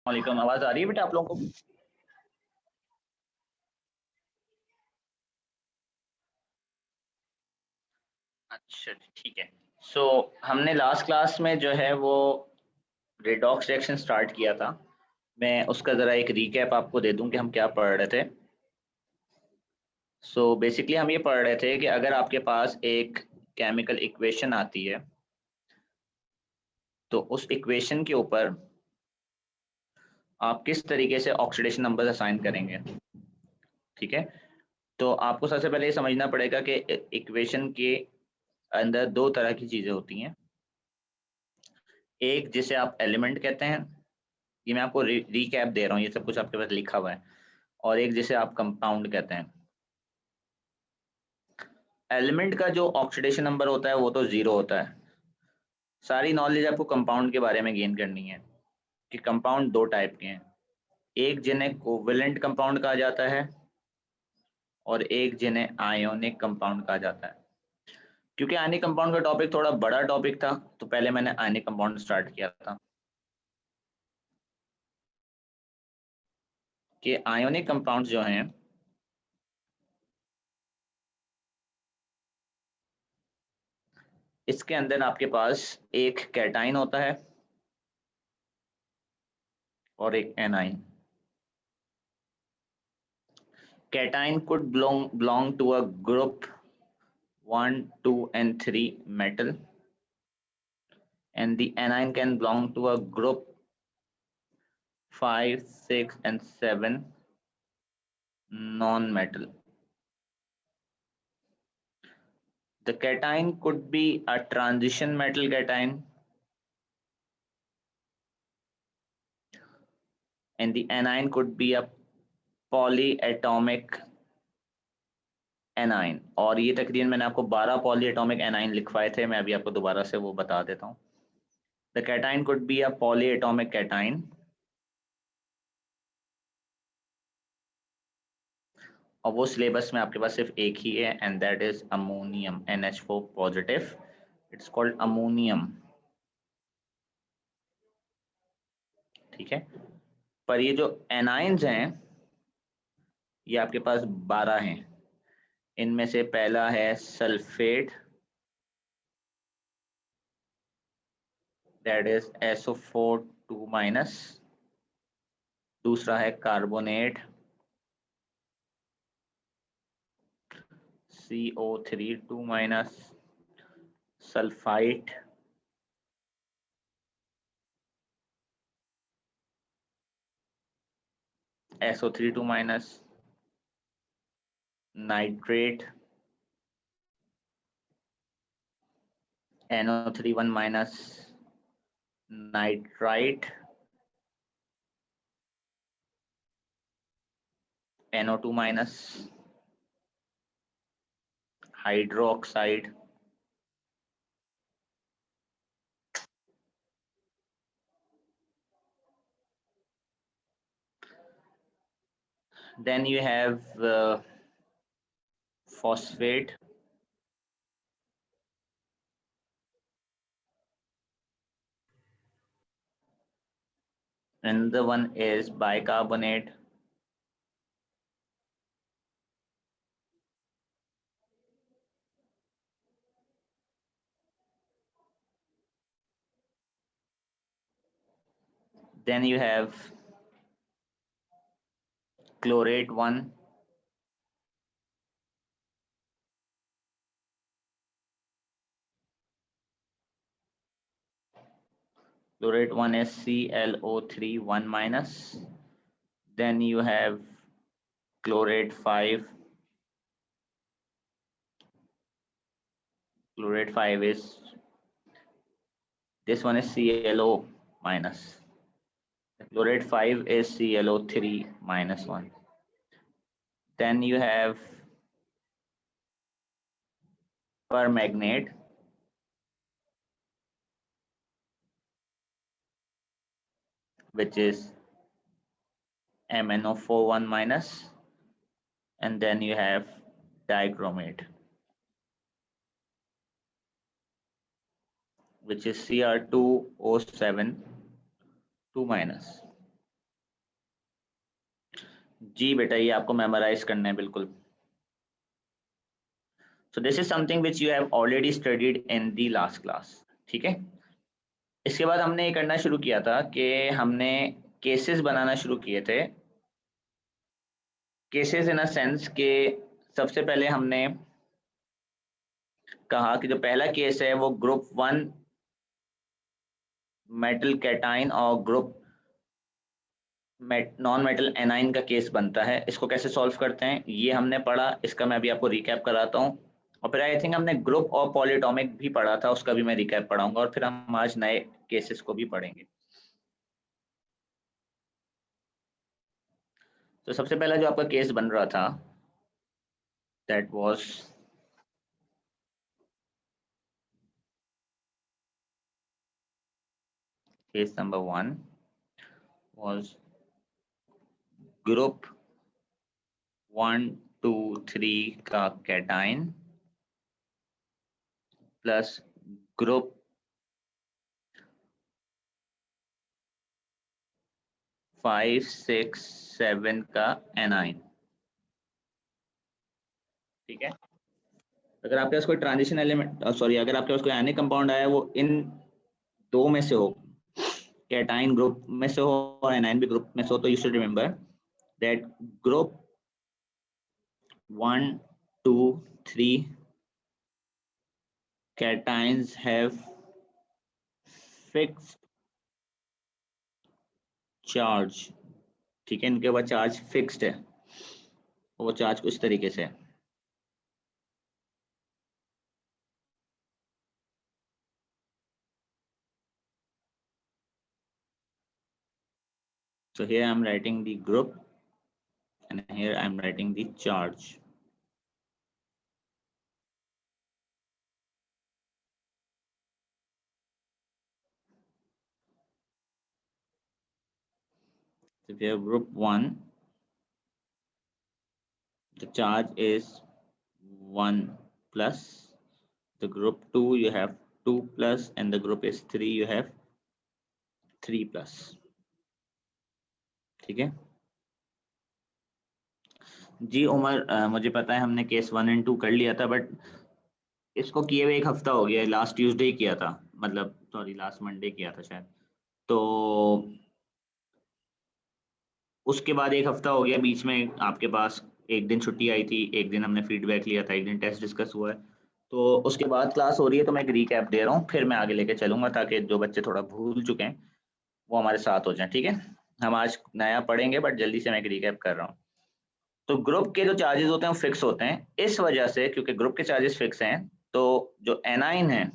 वालेकुम, आवाज आ रही है बेटा आप लोगों को? अच्छा ठीक है। सो हमने लास्ट क्लास में जो है वो रेडॉक्स रिएक्शन स्टार्ट किया था। मैं उसका ज़रा एक रीकैप आपको दे दूं कि हम क्या पढ़ रहे थे। सो बेसिकली हम ये पढ़ रहे थे कि अगर आपके पास एक केमिकल इक्वेशन आती है तो उस इक्वेशन के ऊपर आप किस तरीके से ऑक्सीडेशन नंबर असाइन करेंगे। ठीक है, तो आपको सबसे पहले ये समझना पड़ेगा कि इक्वेशन के अंदर दो तरह की चीज़ें होती हैं। एक जिसे आप एलिमेंट कहते हैं, ये मैं आपको रीकैप दे रहा हूँ, ये सब कुछ आपके पास लिखा हुआ है। और एक जिसे आप कंपाउंड कहते हैं। एलिमेंट का जो ऑक्सीडेशन नंबर होता है वो तो जीरो होता है। सारी नॉलेज आपको कंपाउंड के बारे में गेन करनी है कि कंपाउंड दो टाइप के हैं। एक जिन्हें कोवेलेंट कंपाउंड कहा जाता है और एक जिन्हें आयोनिक कंपाउंड कहा जाता है। क्योंकि आयनिक कंपाउंड का टॉपिक थोड़ा बड़ा टॉपिक था तो पहले मैंने आयनिक कंपाउंड स्टार्ट किया था कि आयोनिक कंपाउंड जो हैं इसके अंदर आपके पास एक कैटाइन होता है और एक A9. Cation could belong to a group 1, 2, and 3 metal, and the anion can belong to a group 5, 6, and 7 non-metal. The cation could be a transition metal cation, and the anion could be a polyatomic A9. और ये तकरीबन मैंने आपको 12 polyatomic A9 लिखवाए थे, मैं अभी आपको दोबारा से वो बता देता हूँ। The cation could be a polyatomic cation, और वो सिलेबस में आपके पास सिर्फ एक ही है and that is ammonium NH4 positive. It's called ammonium. ठीक है, पर ये जो एनाइंस हैं ये आपके पास 12 हैं। इनमें से पहला है सल्फेट, दैट इज SO4 2-। दूसरा है carbonate CO3 2-। Sulphite SO3 2-। Nitrate NO3 1-। Nitrite NO2-। Hydroxide then you have phosphate, and the one is bicarbonate, then you have chlorate 1, chlorate 1 is ClO3 1-। then you have chlorate 5, chlorate 5 is, this one is ClO-. chlorate 5 is ClO3-1. then you have permanganate, which is MnO4 1-, and then you have dichromate, which is Cr2O7 2-. जी बेटा, ये आपको memorise करना है बिल्कुल। So this is something which you have already studied in the last class, ठीक है। इसके बाद हमने ये करना शुरू किया था कि हमने केसेस बनाना शुरू किए थे। केसेस इन अ सेंस के सबसे पहले हमने कहा कि जो पहला केस है वो ग्रुप 1 मेटल कैटाइन और ग्रुप नॉन मेटल एनाइन का केस बनता है। इसको कैसे सॉल्व करते हैं ये हमने पढ़ा, इसका मैं अभी आपको रिकैप कराता हूँ। और फिर आई थिंक हमने ग्रुप और पॉलीटॉमिक भी पढ़ा था, उसका भी मैं रिकैप पढ़ाऊंगा। और फिर हम आज नए केसेस को भी पढ़ेंगे। तो सबसे पहला जो आपका केस बन रहा था that was case number 1 was group 1 2 3 का कैटाइन प्लस ग्रुप 5 6 7 का एनाइन, ठीक है। अगर आपके पास कोई ट्रांजिशन एलिमेंट सॉरी अगर आपके पास कोई आयनिक कंपाउंड आया वो इन दो में से हो, कैटाइन ग्रुप में से हो और एनाइन भी ग्रुप में से हो, तो you should remember that group 1 2 3 cations have fixed charge, ठीक है। इनके ऊपर चार्ज फिक्स्ड है, वो चार्ज कुछ तरीके से है। So here I am writing the group and here I am writing the charge. So if you have group 1, the charge is 1 plus. The group 2 you have 2 plus, and the group is 3 you have 3 plus, ठीक है जी। उमर मुझे पता है हमने case 1 and 2 कर लिया था, but इसको किए हुए एक हफ्ता हो गया है। लास्ट ट्यूसडे किया था, मतलब सॉरी लास्ट मंडे किया था शायद। तो उसके बाद एक हफ्ता हो गया, बीच में आपके पास एक दिन छुट्टी आई थी, एक दिन हमने फीडबैक लिया था, एक दिन टेस्ट डिस्कस हुआ है। तो उसके बाद क्लास हो रही है, तो मैं एक रीकैप दे रहा हूँ, फिर मैं आगे लेके चलूंगा ताकि जो बच्चे थोड़ा भूल चुके हैं वो हमारे साथ हो जाए, ठीक है। हम आज नया पढ़ेंगे बट जल्दी से मैं एक रीकैप कर रहा हूँ। तो ग्रुप के जो चार्जेस होते हैं वो फिक्स होते हैं, इस वजह से क्योंकि ग्रुप के चार्जेस फिक्स हैं तो जो एनाइन है,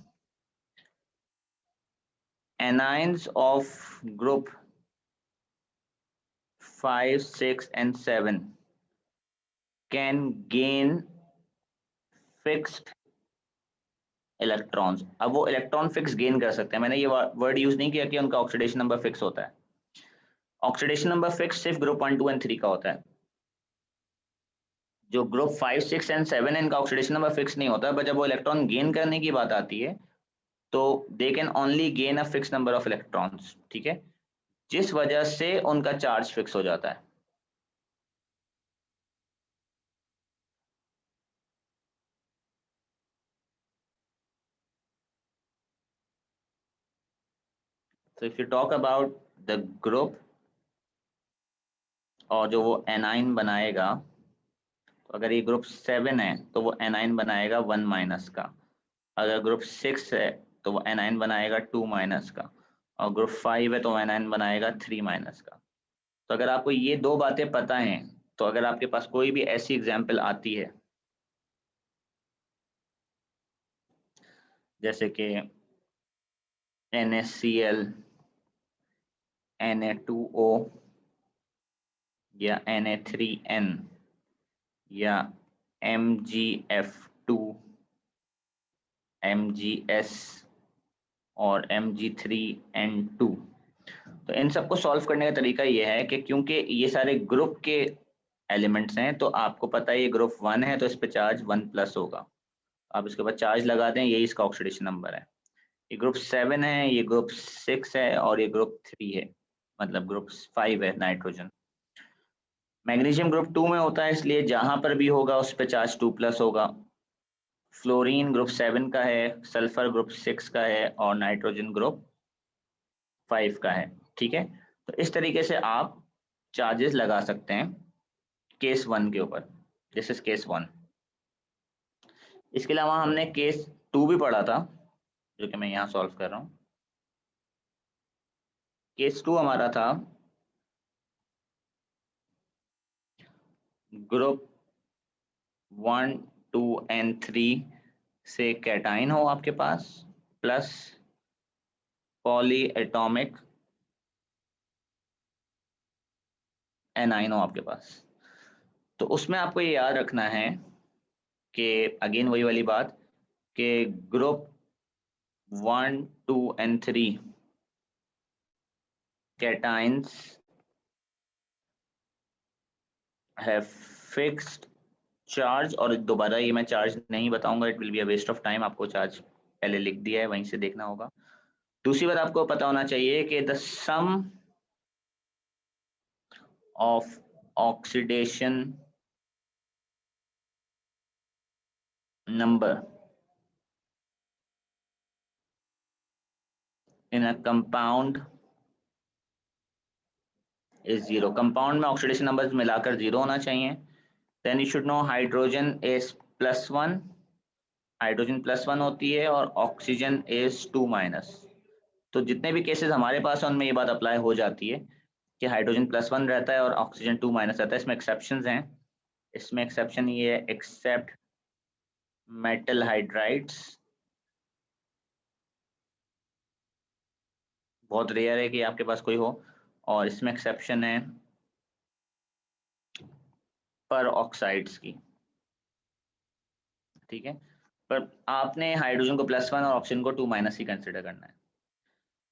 anions of group 5 6 and 7 can gain fixed electrons. अब वो इलेक्ट्रॉन फिक्स गेन कर सकते हैं, मैंने ये वर्ड यूज नहीं किया कि उनका ऑक्सीडेशन नंबर फिक्स होता है। ऑक्सीडेशन नंबर फिक्स सिर्फ ग्रुप 1 2 and 3 का होता है। जो ग्रुप 5 6 and 7 है इनका ऑक्सीडेशन नंबर फिक्स नहीं होता, बट जब वो इलेक्ट्रॉन गेन करने की बात आती है तो they can only gain a fix number of electrons, ठीक है, जिस वजह से उनका चार्ज फिक्स हो जाता है। So if you talk about the group और जो वो एनाइन बनाएगा, तो अगर ये ग्रुप 7 है तो वो एनाइन बनाएगा 1 माइनस का, अगर ग्रुप 6 है तो वो एनाइन बनाएगा 2 माइनस का, और ग्रुप 5 है तो एनाइन बनाएगा 3 माइनस का। तो अगर आपको ये दो बातें पता हैं तो अगर आपके पास कोई भी ऐसी एग्जाम्पल आती है जैसे कि NaCl Na2O या Na3N या MgF2 MgS और Mg3N2, तो इन सबको सॉल्व करने का तरीका ये है कि क्योंकि ये सारे ग्रुप के एलिमेंट्स हैं तो आपको पता है ये ग्रुप 1 है तो इस पे चार्ज 1 प्लस होगा, आप इसके बाद चार्ज लगा दें, यही इसका ऑक्सीडेशन नंबर है। ये ग्रुप 7 है, ये ग्रुप 6 है और ये ग्रुप 3 है, मतलब ग्रुप 5 है नाइट्रोजन। मैग्नीशियम ग्रुप 2 में होता है, इसलिए जहां पर भी होगा उस पर चार्ज 2+ होगा। फ्लोरीन ग्रुप 7 का है, सल्फर ग्रुप 6 का है और नाइट्रोजन ग्रुप 5 का है। ठीक है, तो इस तरीके से आप चार्जेस लगा सकते हैं केस 1 के ऊपर। This is case 1। इसके अलावा हमने केस 2 भी पढ़ा था, जो कि मैं यहाँ सॉल्व कर रहा हूँ। केस 2 हमारा था ग्रुप 1, 2 एंड 3 से कैटाइन हो आपके पास, प्लस पॉली एटॉमिक एनाइन हो आपके पास। तो उसमें आपको ये याद रखना है कि अगेन वही वाली बात कि group 1, 2 and 3 cations have fixed charge, और दोबारा ये मैं चार्ज नहीं बताऊंगा, it will be a waste of time, आपको चार्ज पहले लिख दिया है, वहीं से देखना होगा। दूसरी बात आपको पता होना चाहिए कि the sum of oxidation number in a compound is 0। Compound में ऑक्सीडेशन नंबर मिलाकर 0 होना चाहिए। Then you should know hydrogen is +1, hydrogen +1 होती है, और ऑक्सीजन इज 2-। तो जितने भी केसेस हमारे पास है उनमें ये बात अप्लाई हो जाती है कि हाइड्रोजन +1 रहता है और ऑक्सीजन 2- रहता है। इसमें एक्सेप्शंस हैं। इसमें एक्सेप्शन ये है, एक्सेप्ट मेटल हाइड्राइड्स, बहुत रेयर है कि आपके पास कोई हो। और इसमें एक्सेप्शन है पर ऑक्साइड्स की। ठीक है, पर आपने हाइड्रोजन को +1 और ऑक्सीजन को 2- ही कंसिडर करना है।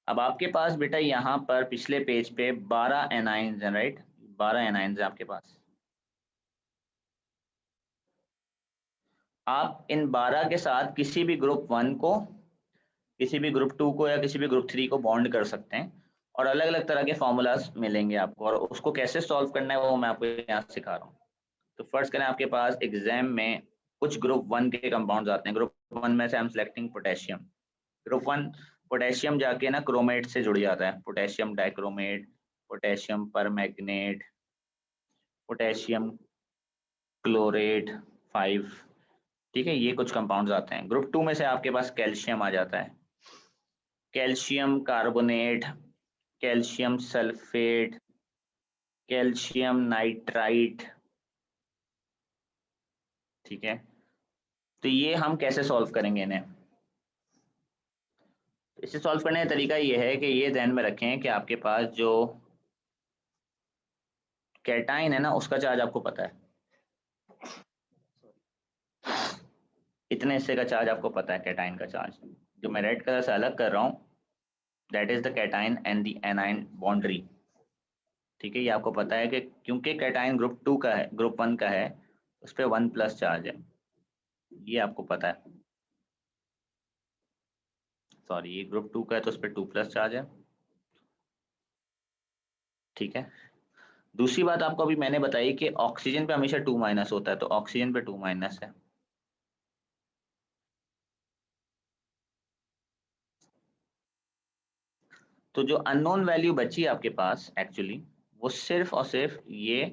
अब आपके पास बेटा यहाँ पर पिछले पेज पे 12 एनाइंस हैं, राइट? 12 एनाइंस हैं आपके पास। आप इन 12 के साथ किसी भी ग्रुप 1 को, किसी भी ग्रुप 2 को या किसी भी ग्रुप 3 को बॉन्ड कर सकते हैं, और अलग अलग तरह के फॉर्मूलाज मिलेंगे आपको, और उसको कैसे सॉल्व करना है वो मैं आपको यहाँ सिखा रहा हूँ। तो फर्स्ट करें, आपके पास एग्जाम में कुछ ग्रुप 1 के कंपाउंड्स आते हैं। ग्रुप 1 में से I am selecting potassium. Group 1 potassium जाके ना क्रोमेट से जुड़ जाता है, potassium dichromate, potassium permanganate, potassium chlorate 5। ठीक है, ये कुछ कंपाउंड्स आते हैं। ग्रुप 2 में से आपके पास कैल्शियम आ जाता है, calcium carbonate, calcium sulphate, calcium nitrite. ठीक है, तो ये हम कैसे सॉल्व करेंगे इन्हें? इसे सॉल्व करने का तरीका ये है कि ये ध्यान में रखें कि आपके पास जो कैटाइन है ना, उसका चार्ज आपको पता है, इतने हिस्से का चार्ज आपको पता है कैटाइन का चार्ज, जो मैं रेड कलर से अलग कर रहा हूँ, that is the cation and the A9 boundary. ठीक है, ये आपको पता है कि क्योंकि कैटाइन ग्रुप 2 का है, ग्रुप 1 का है, उस पर 1+ चार्ज है, ये आपको पता है। सॉरी, ये ग्रुप 2 का है तो उस पर 2+ चार्ज है। ठीक है, दूसरी बात आपको अभी मैंने बताई कि ऑक्सीजन पे हमेशा 2- होता है, तो ऑक्सीजन पे 2- है। तो जो अननोन वैल्यू बची आपके पास एक्चुअली, वो सिर्फ और सिर्फ ये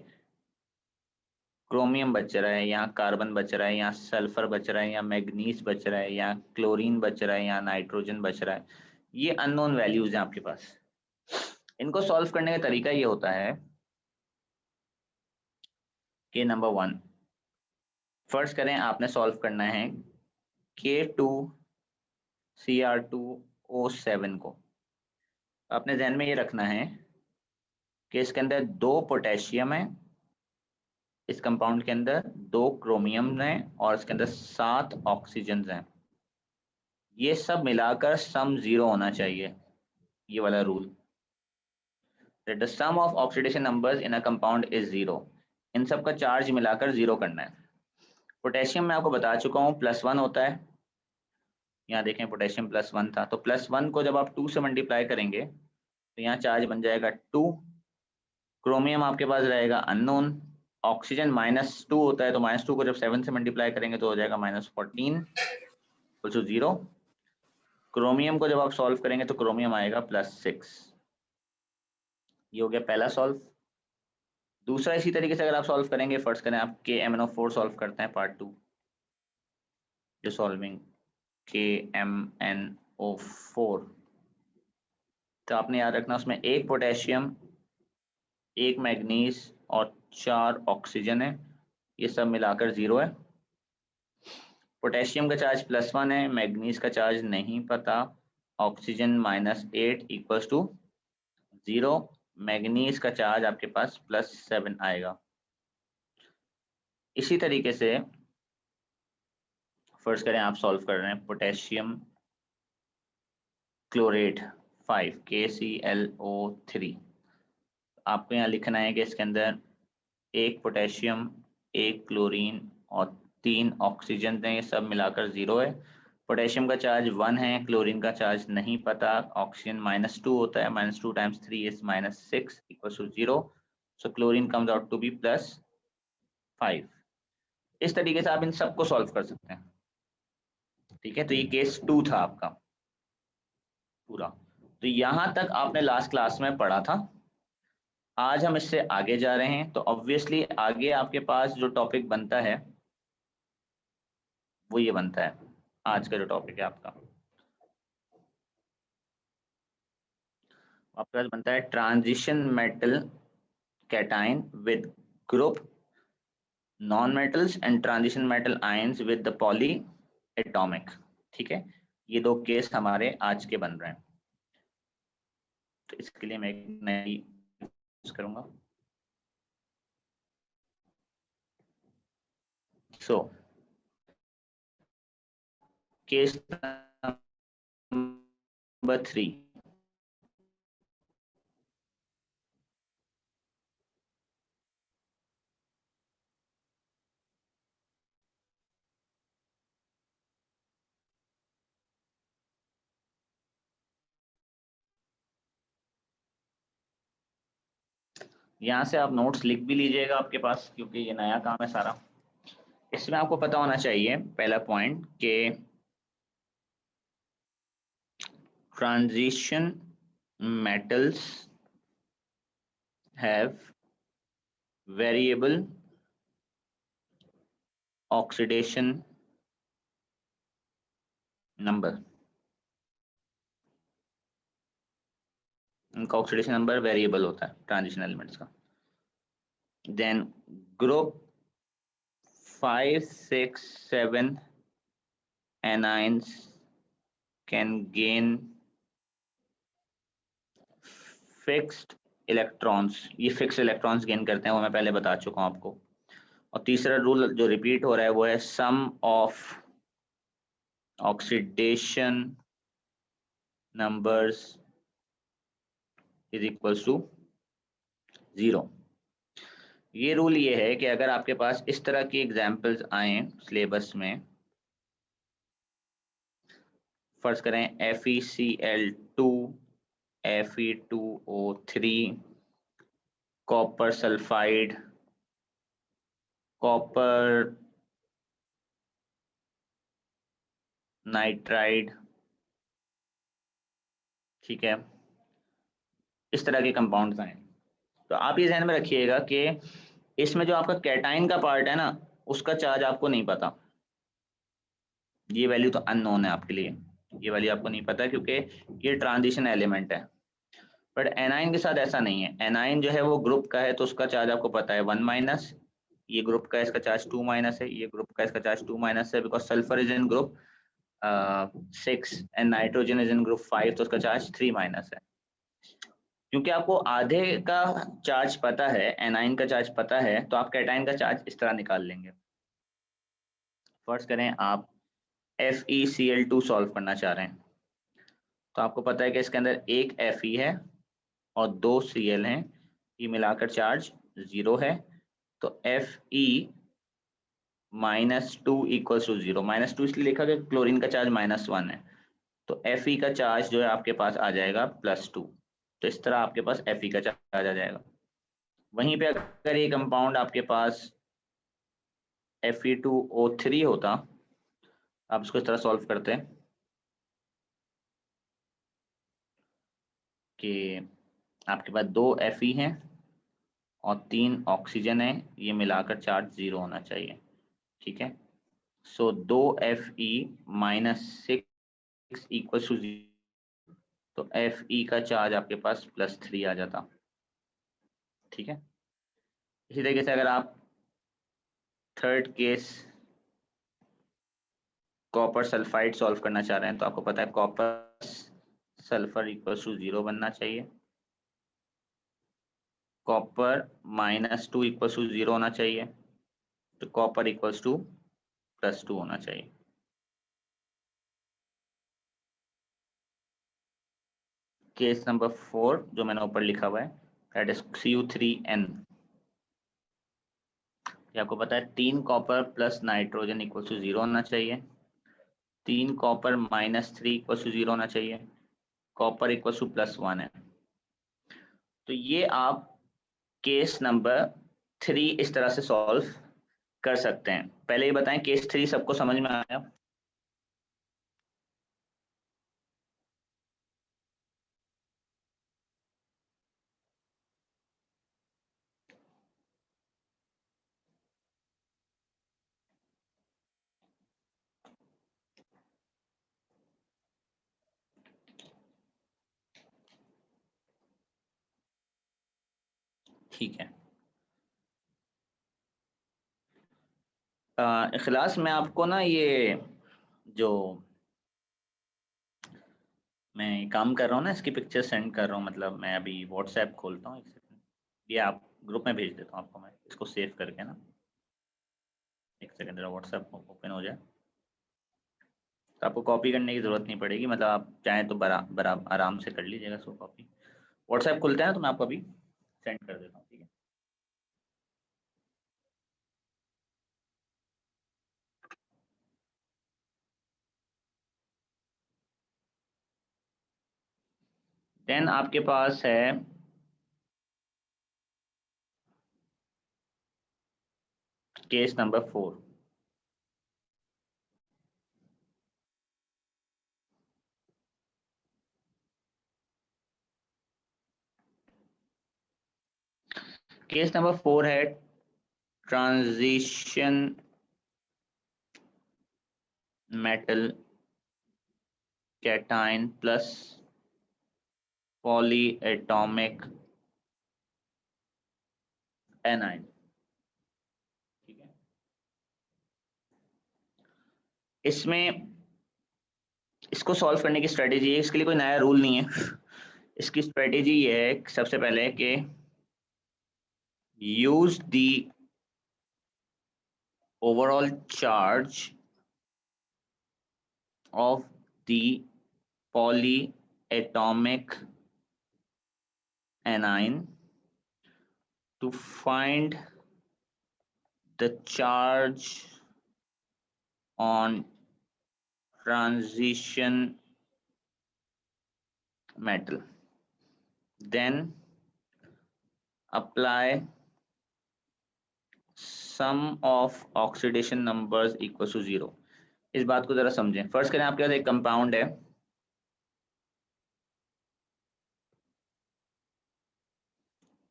क्रोमियम बच रहा है, यहाँ कार्बन बच रहा है, यहाँ सल्फर बच रहा है, यहाँ मैग्नीज बच रहा है, यहाँ क्लोरीन बच रहा है, यहाँ नाइट्रोजन बच रहा है। ये अननोन वैल्यूज हैं आपके पास। इनको सॉल्व करने का तरीका ये होता है कि नंबर 1, फर्स्ट करें, आपने सॉल्व करना है K2Cr2O7 को। अपने ध्यान में ये रखना है कि इसके अंदर 2 पोटेशियम है, इस कंपाउंड के अंदर 2 क्रोमियम हैं, और इसके अंदर 7 ऑक्सीजन हैं। ये सब मिलाकर सम 0 होना चाहिए, ये वाला rule, that the sum of oxidation numbers in a compound is 0। इन सब का चार्ज मिलाकर 0 करना है। पोटेशियम मैं आपको बता चुका हूँ +1 होता है, यहाँ देखें पोटेशियम +1 था, तो +1 को जब आप 2 से मल्टीप्लाई करेंगे तो यहाँ चार्ज बन जाएगा 2। क्रोमियम आपके पास रहेगा अननोन, ऑक्सीजन -2 होता है, तो -2 को जब 7 से मल्टीप्लाई करेंगे तो हो जाएगा -14 = 0। क्रोमियम को जब आप सॉल्व करेंगे तो क्रोमियम आएगा +6। ये हो गया पहला सॉल्व। दूसरा इसी तरीके से अगर आप सॉल्व करेंगे, फर्स्ट करें आप KMnO4 सॉल्व करते हैं पार्ट 2, जो सॉल्विंग KMnO4, तो आपने याद रखना उसमें एक पोटेशियम, एक मैग्नीज और 4 ऑक्सीजन है, ये सब मिलाकर 0 है। पोटेशियम का चार्ज +1 है, मैग्नीज का चार्ज नहीं पता, ऑक्सीजन -8 = 0, मैग्नीज का चार्ज आपके पास +7 आएगा। इसी तरीके से फर्स्ट करें आप सॉल्व कर रहे हैं पोटेशियम क्लोरेट 5 KClO3। आपको यहाँ लिखना है कि इसके अंदर एक पोटेशियम, एक क्लोरीन और 3 ऑक्सीजन हैं, ये सब मिलाकर 0 है। पोटेशियम का चार्ज 1 है, क्लोरीन का चार्ज नहीं पता, ऑक्सीजन -2 होता है, -2 × 3 is -6 = 0, so chlorine comes out to be +5। इस तरीके से आप इन सबको सॉल्व कर सकते हैं। ठीक है, तो ये केस 2 था आपका पूरा। तो यहाँ तक आपने लास्ट क्लास में पढ़ा था। आज हम इससे आगे जा रहे हैं, तो ऑब्वियसली आगे आपके पास जो टॉपिक बनता है वो ये बनता है, आज का जो टॉपिक है आपका आपका बनता है transition metal cation with group non metals and transition metal ions with the poly atomic. ठीक है, ये 2 केस हमारे आज के बन रहे हैं। तो इसके लिए मैं एक नई यूज करूंगा। सो केस नंबर 3, यहाँ से आप नोट्स लिख भी लीजिएगा आपके पास, क्योंकि ये नया काम है सारा। इसमें आपको पता होना चाहिए पहला पॉइंट कि transition metals have variable oxidation number. उनका ऑक्सीडेशन नंबर वेरिएबल होता है ट्रांजिशन एलिमेंट्स का। Then group 5, 6, 7 anions can gain fixed electrons. ये फिक्स्ड इलेक्ट्रॉन्स गेन करते हैं, वो मैं पहले बता चुका हूँ आपको। और तीसरा रूल जो रिपीट हो रहा है वो है सम ऑफ ऑक्सीडेशन नंबर्स इज = 0। ये रूल ये है कि अगर आपके पास इस तरह की एग्जांपल्स आए सिलेबस में, फर्ज करें FeCl2, Fe2O3, copper sulphide, copper nitride, ठीक है, इस तरह के कंपाउंड्स आए, तो आप ये ध्यान में रखिएगा कि इसमें जो आपका कैटाइन का पार्ट है ना, उसका चार्ज आपको नहीं पता। ये वैल्यू तो अननोन है आपके लिए, ये वैल्यू आपको नहीं पता क्योंकि ये ट्रांजिशन एलिमेंट है। बट एनाइन के साथ ऐसा नहीं है। एनाइन जो है वो ग्रुप का है, तो उसका चार्ज आपको पता है 1-, ये ग्रुप का है, इसका चार्ज 2- है, ये ग्रुप का इसका चार्ज 2- है, because sulphur is in group 6 and nitrogen is in group 5, तो उसका चार्ज 3- है। क्योंकि आपको आधे का चार्ज पता है, एनाइन का चार्ज पता है, तो आप कैटाइन का चार्ज इस तरह निकाल लेंगे। फर्स्ट करें आप FeCl2 सॉल्व करना चाह रहे हैं, तो आपको पता है कि इसके अंदर एक Fe है और 2 Cl हैं, ये मिलाकर चार्ज 0 है, तो Fe -2 = 0। -2 इसलिए लिखा कि क्लोरीन का चार्ज -1 है, तो Fe का चार्ज जो है आपके पास आ जाएगा +2। तो इस तरह आपके पास Fe का चार्ज आ जाएगा। वहीं पे अगर ये कंपाउंड आपके पास Fe2O3 होता, आप इसको इस तरह सॉल्व करते हैं कि आपके पास 2 Fe हैं और 3 ऑक्सीजन है, ये मिलाकर चार्ज 0 होना चाहिए, ठीक है। सो 2 Fe माइनस 6 इक्वल टू 0, तो Fe का चार्ज आपके पास +3 आ जाता, ठीक है। इसी तरीके से अगर आप third case copper sulphide solve करना चाह रहे हैं, तो आपको पता है कॉपर सल्फर इक्वल टू 0 बनना चाहिए, कॉपर -2 इक्वल टू 0 होना चाहिए, तो कॉपर इक्वल्स टू +2 होना चाहिए। केस नंबर 4 जो मैंने ऊपर लिखा हुआ है, दैट इज Cu3n। ये आपको पता है 3 copper plus nitrogen equal to 0 होना चाहिए, 3 कॉपर -3 इक्वल टू 0 होना चाहिए, कॉपर इक्वल टू +1 है। तो ये आप केस नंबर 3 इस तरह से सॉल्व कर सकते हैं। पहले ये बताएं केस 3 सबको समझ में आया? ठीक है। इखलास में आपको ना ये जो मैं काम कर रहा हूँ ना, इसकी पिक्चर सेंड कर रहा हूँ, मतलब मैं अभी व्हाट्सएप खोलता हूँ, एक सेकंड, ये आप ग्रुप में भेज देता हूँ आपको, मैं इसको सेव करके ना, एक सेकंड जरा व्हाट्सएप ओपन हो जाए, तो आपको कॉपी करने की ज़रूरत नहीं पड़ेगी, मतलब आप चाहें तो बरा बरा आराम से कर लीजिएगा इसको कॉपी। व्हाट्सएप खुलता है ना, तो मैं आपको अभी सेंड कर देता हूँ, ठीक है। देन आपके पास है केस नंबर 4। केस नंबर 4 है transition metal cation plus poly atomic A9, ठीक है। इसमें इसको सॉल्व करने की स्ट्रेटेजी है, इसके लिए कोई नया रूल नहीं है। इसकी स्ट्रेटेजी ये है सबसे पहले कि use the overall charge of the polyatomic anion to find the charge on transition metal, then apply sum of oxidation numbers equals to 0। इस बात को जरा समझें। फर्स्ट करें, आपके पास एक कंपाउंड है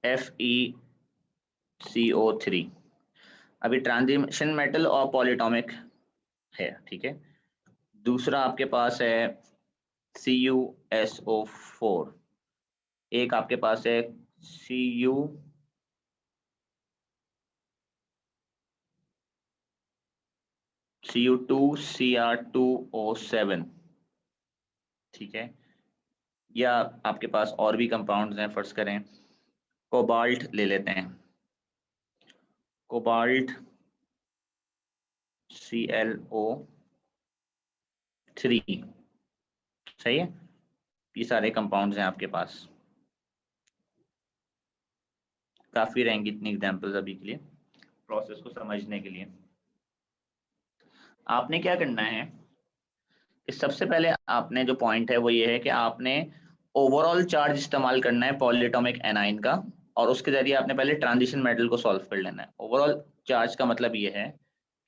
FeCO3, अभी ट्रांजिशन मेटल और पॉलीटॉमिक है, ठीक है। दूसरा आपके पास है CuSO4, एक आपके पास है Cu2Cr2O7, ठीक है। या आपके पास और भी कंपाउंड्स हैं, फर्स्ट करें कोबाल्ट ले लेते हैं, कोबाल्ट ClO3, सही है। ये सारे कंपाउंड्स हैं आपके पास, काफ़ी रहेंगी इतनी एग्जांपल्स अभी के लिए, प्रोसेस को समझने के लिए। आपने क्या करना है कि सबसे पहले आपने जो पॉइंट है वो ये है कि आपने ओवरऑल चार्ज इस्तेमाल करना है पॉलीएटॉमिक एनाइन का, और उसके जरिए आपने पहले ट्रांजिशन मेटल को सॉल्व कर लेना है। ओवरऑल चार्ज का मतलब ये है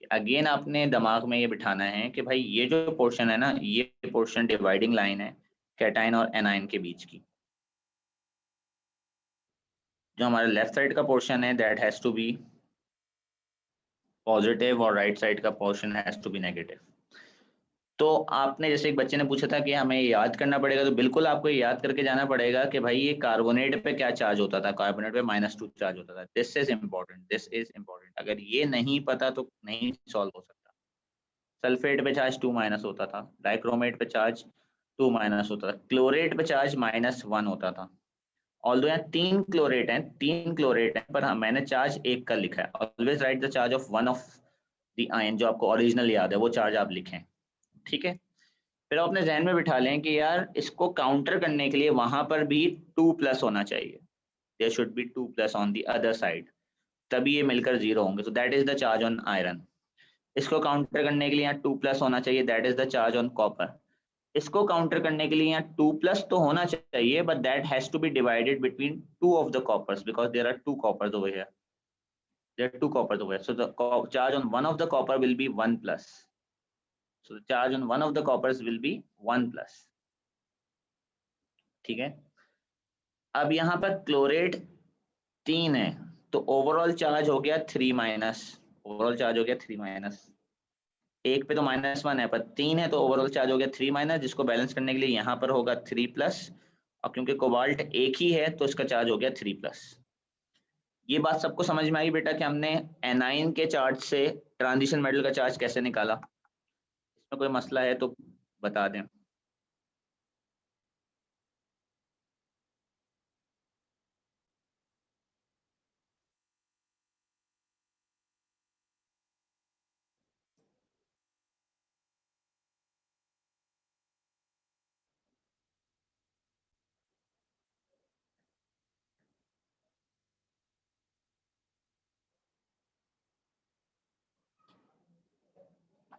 कि अगेन आपने दिमाग में ये बिठाना है कि भाई ये जो पोर्शन है ना, ये पोर्शन डिवाइडिंग लाइन है कैटायन और एनायन के बीच की। जो हमारा लेफ्ट साइड का पोर्शन है that has to be positive और राइट साइड का portion has to be negative. तो आपने जैसे एक बच्चे ने पूछा था कि हमें याद करना पड़ेगा, तो बिल्कुल आपको याद करके जाना पड़ेगा कि भाई ये कार्बोनेट पे क्या चार्ज होता था, कार्बोनेट पे -2 चार्ज होता था। This is important, this is important. अगर ये नहीं पता तो नहीं सॉल्व हो सकता। सल्फेट पे चार्ज 2- होता था, डाइक्रोमेट पे चार्ज 2- होता था, क्लोरेट पे चार्ज -1 होता था। ऑल्दो यहाँ 3 क्लोरेट हैं, 3 क्लोरेट हैं, पर मैंने चार्ज एक का लिखा है। Always right the charge of one of the ion, जो आपको ओरिजिनल याद है वो चार्ज आप लिखें, ठीक है। फिर आप अपने जहन में बिठा लें कि यार इसको काउंटर करने के लिए वहां पर भी 2+ होना चाहिए, there should be 2+ on the other side, तभी ये मिलकर 0 होंगे। So that is the charge on iron. इसको काउंटर करने के लिए यहाँ 2+ होना चाहिए, that is the charge on copper. इसको काउंटर करने के लिए यहाँ 2+ तो होना चाहिए, but that has to be divided between 2 of the coppers, because there are 2 coppers over here, there are 2 coppers over here, so the charge on one of the copper will be 1+, so the charge on one of the coppers will be 1+, ठीक है। अब यहाँ पर chlorate 3 है, तो overall charge हो गया 3-, overall charge हो गया 3-। एक पे तो -1 है, पर 3 है तो ओवरऑल चार्ज हो गया 3-, जिसको बैलेंस करने के लिए यहाँ पर होगा 3+, और क्योंकि कोबाल्ट एक ही है तो इसका चार्ज हो गया 3+। ये बात सबको समझ में आई बेटा कि हमने एनाइन के चार्ज से ट्रांजिशन मेटल का चार्ज कैसे निकाला? इसमें कोई मसला है तो बता दें।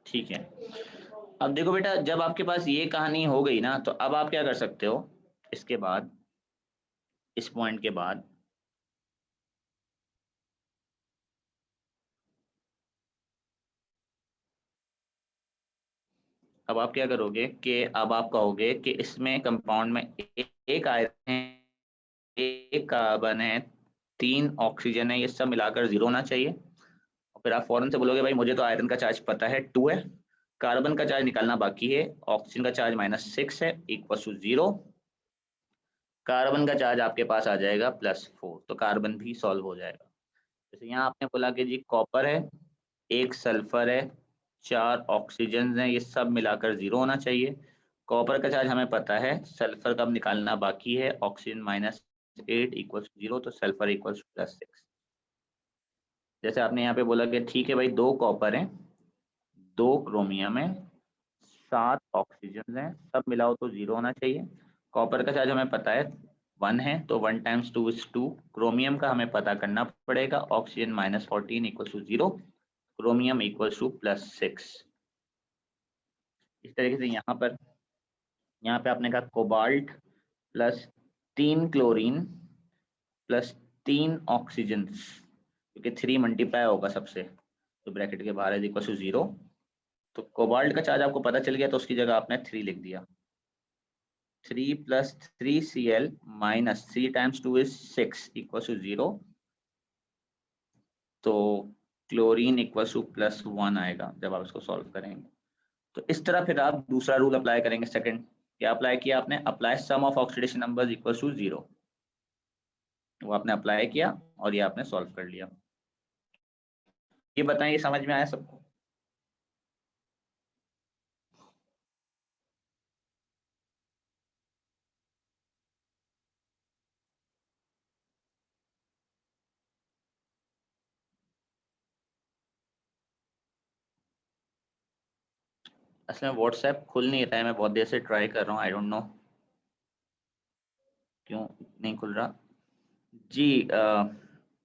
ठीक है, अब देखो बेटा, जब आपके पास ये कहानी हो गई ना, तो अब आप क्या कर सकते हो इसके बाद, इस पॉइंट के बाद अब आप क्या करोगे कि अब आप कहोगे कि इसमें कंपाउंड में एक आयरन है, एक कार्बन है, 3 ऑक्सीजन है, ये सब मिलाकर 0 होना चाहिए। और फिर आप फौरन से बोलोगे भाई मुझे तो आयरन का चार्ज पता है 2 है, कार्बन का चार्ज निकालना बाकी है, ऑक्सीजन का चार्ज -6 है, इक्वल टू 0। कार्बन का चार्ज आपके पास आ जाएगा +4, तो कार्बन भी सॉल्व हो जाएगा। जैसे यहाँ आपने बोला कि जी कॉपर है, एक सल्फर है, 4 ऑक्सीजन हैं, ये सब मिलाकर 0 होना चाहिए। कॉपर का चार्ज हमें पता है, सल्फर का अब निकालना बाकी है, ऑक्सीजन -8 इक्वल 0, तो सल्फर इक्वल +6। जैसे आपने यहाँ पे बोला कि ठीक है भाई 2 कॉपर हैं, 2 क्रोमियम है, 7 ऑक्सीजन हैं, सब मिलाओ तो 0 होना चाहिए। कॉपर का चार्ज हमें पता है 1 है, तो 1 × 2 = 2। क्रोमियम का हमें पता करना पड़ेगा, oxygen -14 equal to 0, chromium equal to +6। इस तरीके से यहाँ पे आपने कहा कोबाल्ट +3 क्लोरीन +3 ऑक्सीजन, क्योंकि 3 मल्टीप्लाई होगा सबसे, तो ब्रैकेट के बाहर है इक्वल टू 0। तो कोबाल्ट का चार्ज आपको पता चल गया, तो उसकी जगह आपने 3 लिख दिया। 3 + 3Cl - 3 × 2 = 6 इक्वल टू 0, तो क्लोरीन इक्वल टू +1 आएगा जब आप इसको सॉल्व करेंगे। तो इस तरह फिर आप दूसरा रूल अप्लाई करेंगे। सेकंड क्या अप्लाई किया आपने? Apply sum of oxidation numbers equal to 0, वो आपने अप्लाई किया और ये आपने सॉल्व कर लिया। ये बताएं, ये समझ में आया सबको? असल में व्हाट्सएप खुल नहीं रहा है, मैं बहुत देर से ट्राई कर रहा हूँ, आई डोंट नो क्यों नहीं खुल रहा। जी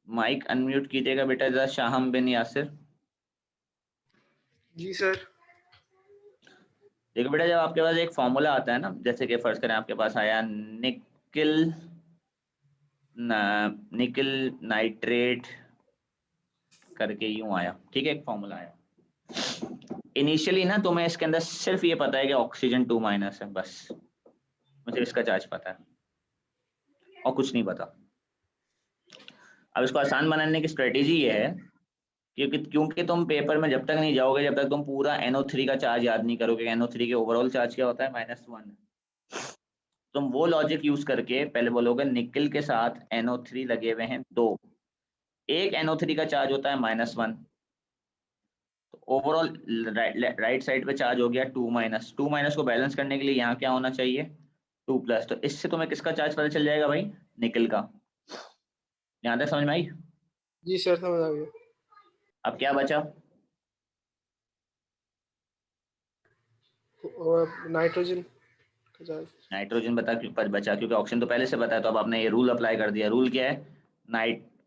माइक अनम्यूट कीजिएगा बेटा जरा, शाहम बिन यासिर। जी सर। देखो बेटा, जब आपके पास एक फॉर्मूला आता है ना, जैसे कि फर्ज करें आपके पास आया निकिल निकल नाइट्रेट करके यूं आया, ठीक है, एक फॉर्मूला आया। इनिशियली ना तुम्हें इसके अंदर सिर्फ ये पता है कि ऑक्सीजन 2- है, बस मुझे इसका चार्ज पता है और कुछ नहीं पता। अब इसको आसान बनाने की स्ट्रेटेजी ये है क्योंकि तुम पेपर में जब तक नहीं जाओगे जब तक तुम पूरा NO3 का चार्ज याद नहीं करोगे, NO3 के ओवरऑल चार्ज क्या होता है -1, तुम वो लॉजिक यूज करके पहले बोलोगे निकल के साथ NO3 लगे हुए हैं 2, एक NO3 का चार्ज होता है -1, तो ओवरऑल राइट साइड पे चार्ज हो गया 2-, 2- को बैलेंस करने के लिए यहाँ क्या होना चाहिए 2+, तो इससे तुम्हें किसका चार्ज पता चल जाएगा भाई, निकल का। यहाँ तक समझ में आई? जी सर, समझ आ गया। अब क्या बचा, और नाइट्रोजन का चार्ज। नाइट्रोजन बचा क्योंकि ऑक्सीजन तो पहले से पता है, तो अब आपने ये रूल अप्लाई कर दिया। रूल क्या है,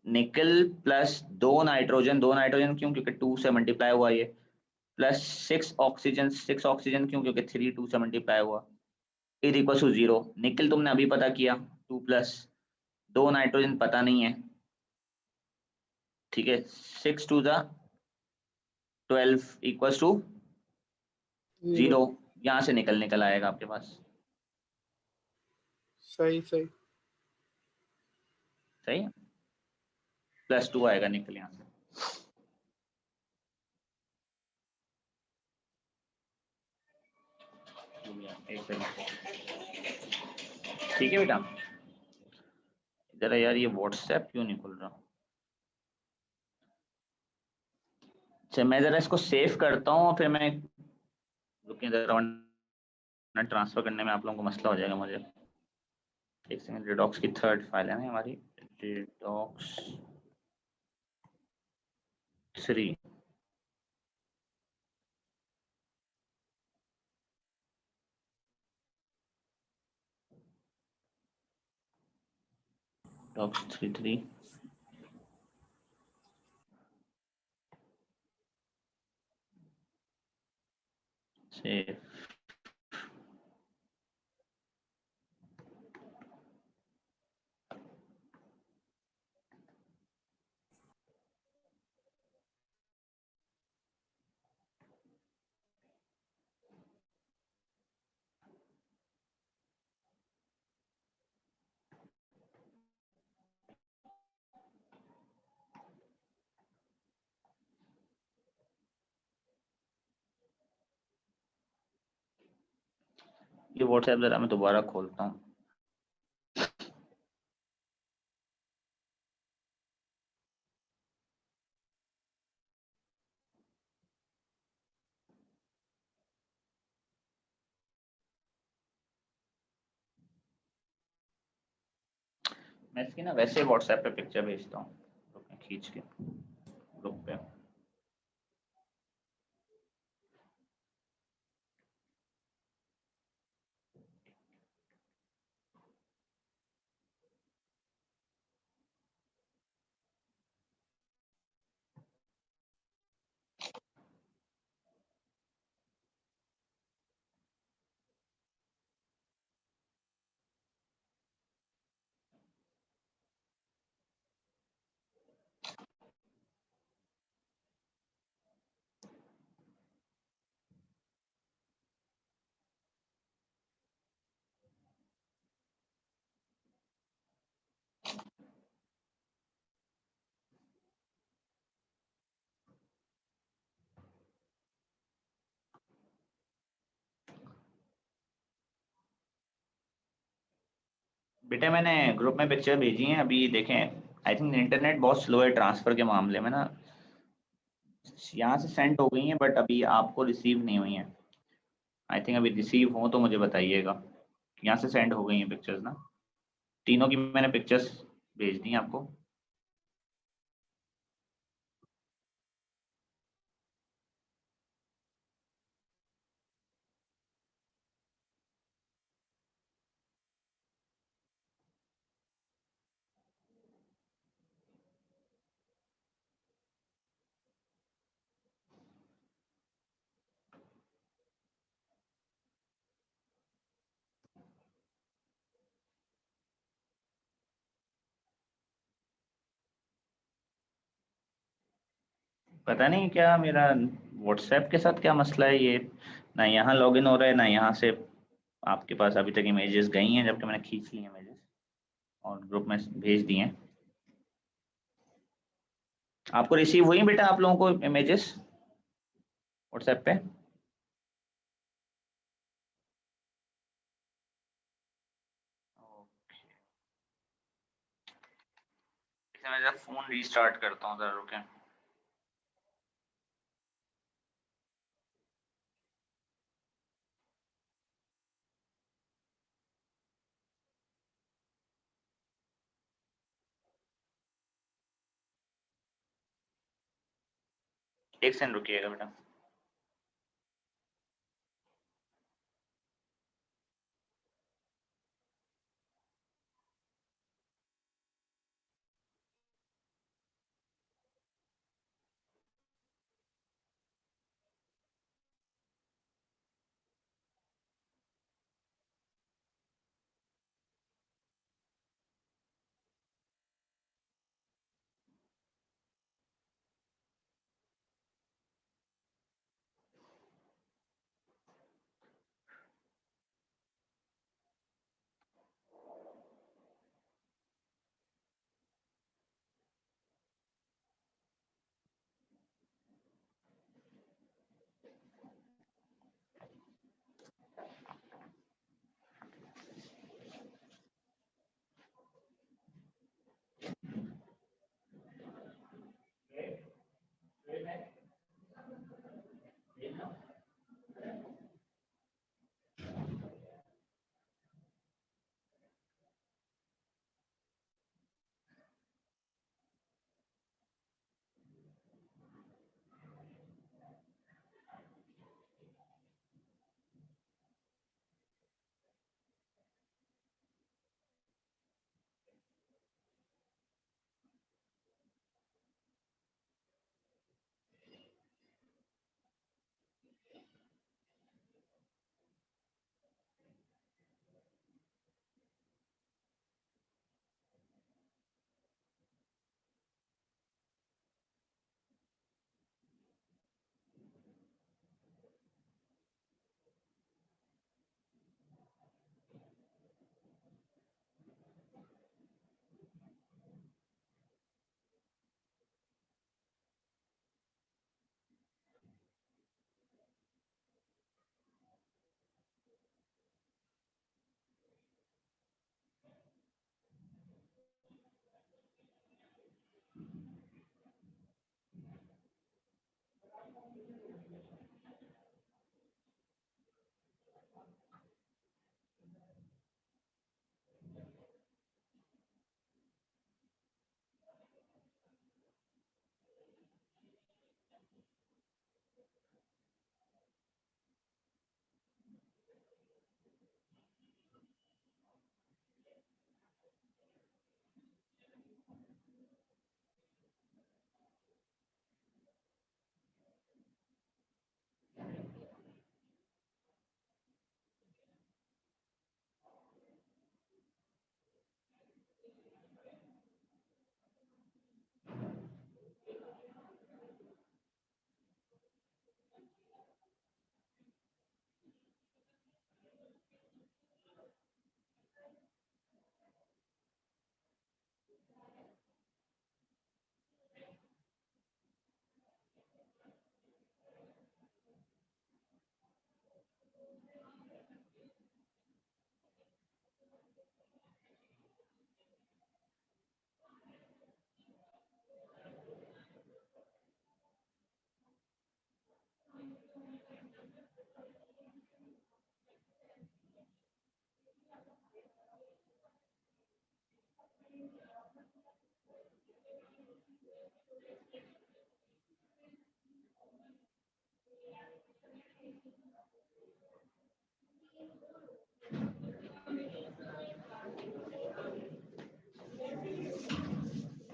निकल प्लस 2 नाइट्रोजन क्यों, क्योंकि 2 से मल्टीप्लाई हुआ ये, प्लस 6 ऑक्सीजन क्यों, क्योंकि 3 2 से मल्टीप्लाई हुआ, इज इक्वल टू 0। निकल तुमने अभी पता किया 2+, 2 नाइट्रोजन पता नहीं है, ठीक है, 6 2 ज़ा 12 इक्वल टू 0। 0, यहाँ से निकल आएगा आपके पास। सही सही। सही है, +2 आएगा निकल यहाँ से। ठीक है बेटा, जरा यार ये व्हाट्सएप क्यों नहीं खुल रहा। अच्छा मैं जरा इसको सेव करता हूँ, फिर मैं रुकिए जरा, ट्रांसफर करने में आप लोगों को मसला हो जाएगा मुझे। एक सेकंड, रिडॉक्स की 3rd फाइल है ना हमारी, रिडॉक्स 3, डॉक्स 3 सेव। ये व्हाट्सएप जरा मैं दोबारा खोलता हूँ। मैं इसकी ना वैसे व्हाट्सएप पे पिक्चर भेजता हूँ खींच के ग्रुप पे। बेटा मैंने ग्रुप में पिक्चर भेजी है अभी देखें। आई थिंक इंटरनेट बहुत स्लो है ट्रांसफर के मामले में ना, यहाँ से सेंड हो गई हैं बट अभी आपको रिसीव नहीं हुई हैं। आई थिंक अभी रिसीव हो तो मुझे बताइएगा। यहाँ से सेंड हो गई हैं पिक्चर्स ना, तीनों की मैंने पिक्चर्स भेज दी हैं आपको। पता नहीं क्या मेरा व्हाट्सएप के साथ क्या मसला है, ये ना यहाँ लॉगिन हो रहा है ना यहाँ से आपके पास अभी तक इमेजेस गई हैं, जबकि मैंने खींच ली इमेजेस और ग्रुप में भेज दिए हैं। आपको रिसीव हुई बेटा आप लोगों को इमेजेस व्हाट्सएप पे? मैं जरा फोन रीस्टार्ट करता हूँ, जरा रुकें। एक सेकंड रुकिएगा बेटा।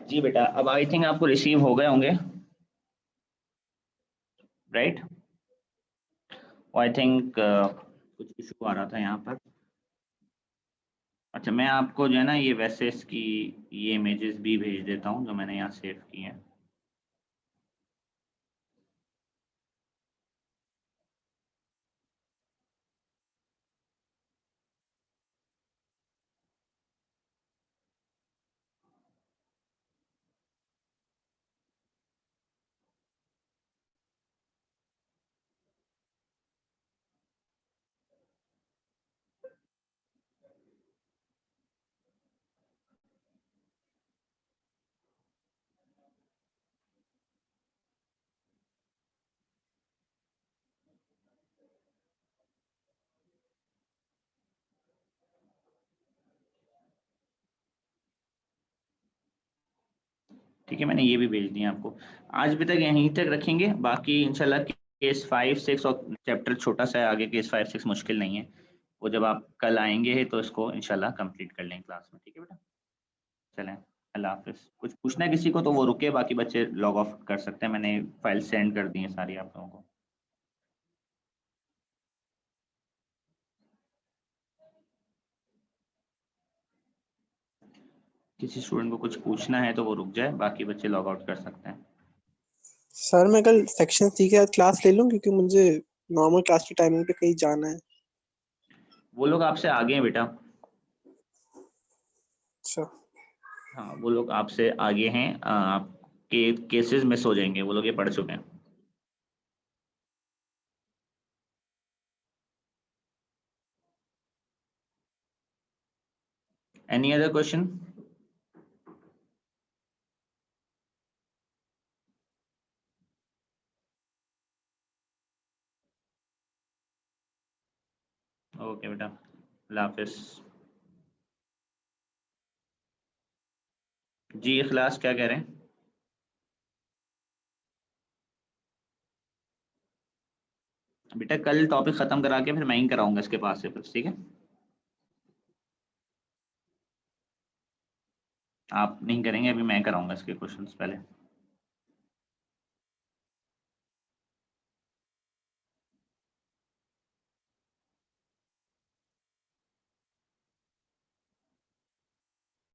जी बेटा, अब आई थिंक आपको रिसीव हो गए होंगे, राइट? आई थिंक कुछ इशू आ रहा था यहाँ पर। अच्छा, मैं आपको जो है ना ये वैसे इसकी ये इमेजेस भी भेज देता हूँ जो मैंने यहाँ सेव की हैं। ठीक है, मैंने ये भी भेज दिया आपको। आज भी तक यहीं तक रखेंगे, बाकी इंशाल्लाह केस 5 6 और चैप्टर छोटा सा है आगे, केस 5 6 मुश्किल नहीं है, वो जब आप कल आएंगे तो इसको इंशाल्लाह कंप्लीट कर लेंगे क्लास में। ठीक है बेटा, चलें, अल्लाह हाफिज़। कुछ पूछना है किसी को तो वो रुके, बाकी बच्चे लॉग ऑफ कर सकते हैं, मैंने फाइल सेंड कर दी है सारी आप लोगों को। किसी स्टूडेंट को कुछ पूछना है तो वो रुक जाए, बाकी बच्चे लॉग आउट कर सकते हैं। सर मैं कल सेक्शन सी के साथ क्लास ले लूं, क्योंकि मुझे नॉर्मल क्लास की टाइमिंग पे कहीं जाना है। वो लोग आपसे आगे हैं बेटा। अच्छा। हाँ, वो लोग आपसे आगे हैं, आपके केसेस मिस हो जाएंगे, वो लोग ये पढ़ चुके हैं। Any other question? ओके बेटा, अल्लाह हाफिज़। जी इखलास क्या कह रहे हैं? बेटा कल टॉपिक खत्म करा के फिर मैं ही कराऊंगा इसके पास से कुछ, ठीक है? आप नहीं करेंगे, अभी मैं कराऊंगा इसके क्वेश्चंस पहले।